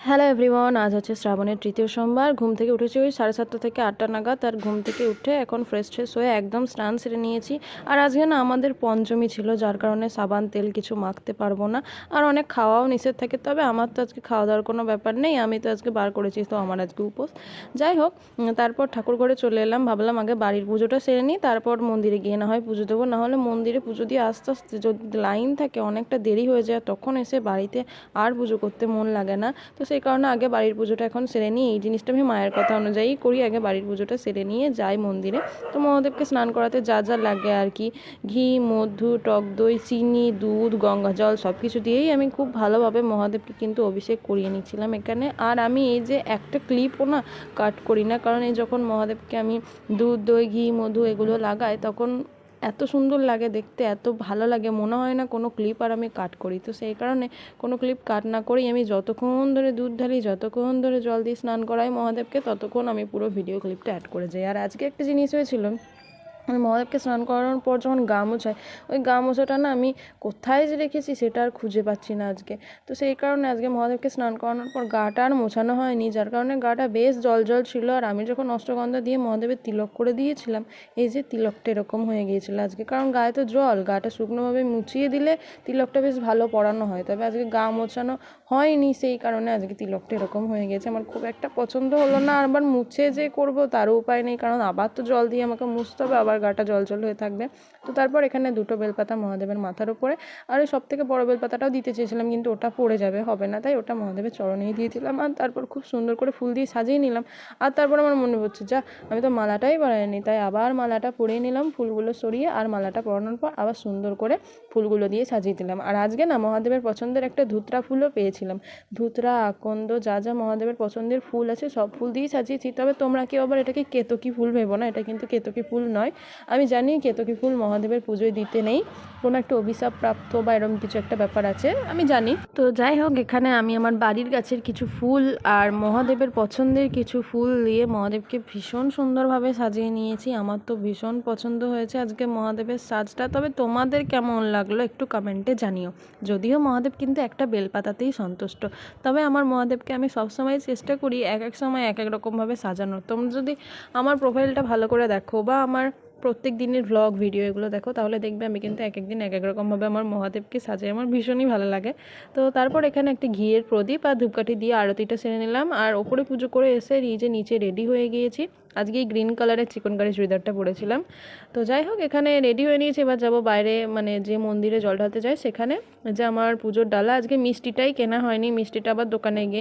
Hello everyone, আজ হচ্ছে শ্রাবণের তৃতীয় সোমবার। ঘুম থেকে উঠেছি ওই 7:30 থেকে 8টা নাগাদ। আর ঘুম থেকে উঠে এখন ফ্রেশ হয়ে একদম স্নান সেরে নিয়েছি। আর আজকে না আমাদের পঞ্চমী ছিল, যার কারণে সাবান তেল কিছু মাখতে পারবো না। আর অনেক খাওয়াও নিষেধ থাকে, তবে আমার তো আজকে খাওয়া দাওয়ার কোনো ব্যাপার নেই, আমি তো আজকে বার করেছি, তো আমার আজকে উপোস। যাই হোক, তারপর ঠাকুর ঘরে চলে এলাম। ভাবলাম আগে বাড়ির পুজোটা সেরে নিই, তারপর মন্দিরে গিয়ে না হয় পুজো দেবো। নাহলে মন্দিরে পুজো দিয়ে আস্তে আস্তে যদি লাইন থাকে অনেকটা দেরি হয়ে যায়, তখন এসে বাড়িতে আর পুজো করতে মন লাগে না। তো সেই কারণে আগে বাড়ির পুজোটা এখন সেরে নিই। এই জিনিসটা আমি মায়ের কথা অনুযায়ী করি, আগে বাড়ির পুজোটা সেরে নিয়ে যাই মন্দিরে। তো মহাদেবকে স্নান করাতে যা যা লাগে আর কি, ঘি, মধু, টক দই, চিনি, দুধ, গঙ্গা জল সব কিছু দিয়েই আমি খুব ভালোভাবে মহাদেবকে কিন্তু অভিষেক করিয়ে নিচ্ছিলাম এখানে। আর আমি এই যে একটা ক্লিপও না কাট করি না, কারণ এই যখন মহাদেবকে আমি দুধ, দই, ঘি, মধু এগুলো লাগাই, তখন এত সুন্দর লাগে দেখতে, এত ভালো লাগে, মনে হয় না কোনো ক্লিপ আর আমি কাট করি। তো সেই কারণে কোনো ক্লিপ কাট না করেই আমি যতক্ষণ ধরে দুধ ঢালি, যতক্ষণ ধরে জল দিয়ে স্নান করাই মহাদেবকে, ততক্ষণ আমি পুরো ভিডিও ক্লিপটা অ্যাড করে যাই। আর আজকে একটা জিনিস হয়েছিল, আমি মহাদেবকে স্নান করানোর পর যখন গা মোছাই, ওই গা মোছাটা না আমি কোথায় যে রেখেছি সেটা আর খুঁজে পাচ্ছি না আজকে। তো সেই কারণে আজকে মহাদেবকে স্নান করানোর পর গাটা আর মোছানো হয়নি, যার কারণে গাটা বেশ জল জল ছিল। আর আমি যখন অষ্টগন্ধা দিয়ে মহাদেবের তিলক করে দিয়েছিলাম, এই যে তিলকটা এরকম হয়ে গিয়েছিল আজকে, কারণ গায়ে তো জল, গাটা শুকনোভাবে মুছিয়ে দিলে তিলকটা বেশ ভালো পরানো হয়, তবে আজকে গা মোছানো হয়নি, সেই কারণে আজকে তিলকটা এরকম হয়ে গেছে। আমার খুব একটা পছন্দ হলো না, আবার মুছে যে করব তারও উপায় নেই, কারণ আবার তো জল দিয়ে আমাকে মুছতে হবে, আবার গাটা জল জল হয়ে থাকবে। তো তারপর এখানে দুটো বেলপাতা মহাদেবের মাথার উপরে, আর ওই সব থেকে বড় বেলপাতাটাও দিতে চেয়েছিলাম, কিন্তু ওটা পড়ে যাবে, হবে না, তাই ওটা মহাদেবের চরণেই দিয়ে দিলাম। আর তারপর খুব সুন্দর করে ফুল দিয়ে সাজিয়ে নিলাম। আর তারপর আমার মনে পড়ছে, যা আমি তো মালাটাই পরাইনি, তাই আবার মালাটা পরিয়ে নিলাম, ফুলগুলো সরিয়ে। আর মালাটা পরানোর পর আবার সুন্দর করে ফুলগুলো দিয়ে সাজিয়ে দিলাম। আর আজকে না মহাদেবের পছন্দের একটা ধুতরা ফুলও পেয়েছিলাম। ধুতরা, আকন্দ, যা যা মহাদেবের পছন্দের ফুল আছে সব ফুল দিয়েই সাজিয়েছি। তবে তোমরা কেউ আবার এটাকে কেতকী ফুল ভেবো না, এটা কিন্তু কেতকী ফুল নয়। আমি জানি কেতকী ফুল মহাদেবের পুজোয় দিতে নেই, কোনো একটা অভিশাপ প্রাপ্ত বা এরকম কিছু একটা ব্যাপার আছে, আমি জানি। তো যাই হোক, এখানে আমি আমার বাড়ির গাছের কিছু ফুল আর মহাদেবের পছন্দের কিছু ফুল দিয়ে মহাদেবকে ভীষণ সুন্দরভাবে সাজিয়ে নিয়েছি। আমার তো ভীষণ পছন্দ হয়েছে আজকে মহাদেবের সাজটা। তবে তোমাদের কেমন লাগলো একটু কমেন্টে জানিও। যদিও মহাদেব কিন্তু একটা বেলপাতাতেই সন্তুষ্ট, তবে আমার মহাদেবকে আমি সবসময় চেষ্টা করি এক এক সময় এক এক রকমভাবে সাজানোর। তোমরা যদি আমার প্রোফাইলটা ভালো করে দেখো বা আমার প্রত্যেক দিনের ভ্লগ ভিডিও এগুলো দেখো, তাহলে দেখবে আমি কিন্তু এক এক দিন এক এক রকমভাবে আমার মহাদেবকে সাজাই, আমার ভীষণই ভালো লাগে। তো তারপর এখানে একটি ঘিয়ের প্রদীপ আর ধূপকাঠি দিয়ে আরতিটা সেরে নিলাম। আর ওপরে পুজো করে এসে নিচে রেডি হয়ে গিয়েছি। আজকে এই গ্রিন কালারের চিকনকারি চুড়িদারটা পরেছিলাম। তো যাই হোক, এখানে রেডি হয়ে নিয়েছি, এবার যাবো বাইরে, মানে যে মন্দিরে জল ঢালতে যাই সেখানে। যে আমার পুজোর ডালা, আজকে মিষ্টিটাই কেনা হয়নি, মিষ্টিটা আবার দোকানে গিয়ে